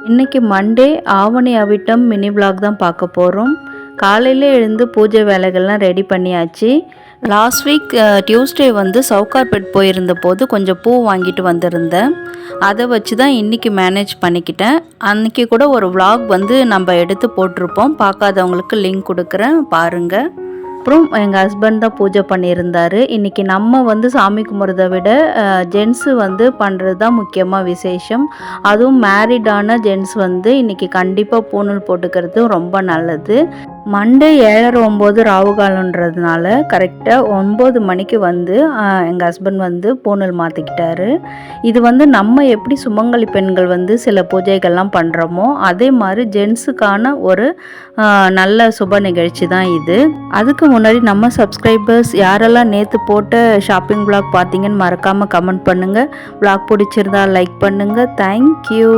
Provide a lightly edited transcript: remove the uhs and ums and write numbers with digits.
இன்றைக்கி Monday Avani Avittam mini vlog தான் பார்க்க போகிறோம். காலையில் எழுந்து பூஜை வேலைகள்லாம் ரெடி பண்ணியாச்சு. லாஸ்ட் வீக் டியூஸ்டே வந்து சவுகார்பேட் போயிருந்த போது கொஞ்சம் பூ வாங்கிட்டு வந்திருந்தேன். அதை வச்சு தான் இன்றைக்கி மேனேஜ் பண்ணிக்கிட்டேன். அன்றைக்கி கூட ஒரு விலாக் வந்து நம்ம எடுத்து போட்டிருப்போம். பார்க்காதவங்களுக்கு லிங்க் கொடுக்குறேன், பாருங்கள். அப்புறம் எங்கள் ஹஸ்பண்ட் தான் பூஜை பண்ணியிருந்தார். இன்றைக்கி நம்ம வந்து சாமி கும்பிட்றத விட ஜென்ஸு வந்து பண்ணுறது தான் முக்கியமாக விசேஷம். அதுவும் மேரிடான ஜென்ஸ் வந்து இன்றைக்கி கண்டிப்பாக பூணூல் போட்டுக்கிறது ரொம்ப நல்லது. மண்டே 7:30-9 ராவு காலன்றதுனால கரெக்டாக 9 மணிக்கு வந்து எங்கள் ஹஸ்பண்ட் வந்து பூணூல் மாற்றிக்கிட்டாரு. இது வந்து நம்ம எப்படி சுமங்கலி பெண்கள் வந்து சில பூஜைகள்லாம் பண்ணுறோமோ அதே மாதிரி ஜென்ஸுக்கான ஒரு நல்ல சுப நிகழ்ச்சி தான் இது. அதுக்கு முன்னாடி நம்ம சப்ஸ்கிரைபர்ஸ் யாரெல்லாம் நேற்று போட்ட ஷாப்பிங் விலாக் பார்த்தீங்கன்னு மறக்காமல் கமெண்ட் பண்ணுங்கள். விலாக் பிடிச்சிருந்தா லைக் பண்ணுங்கள். தேங்க்யூ.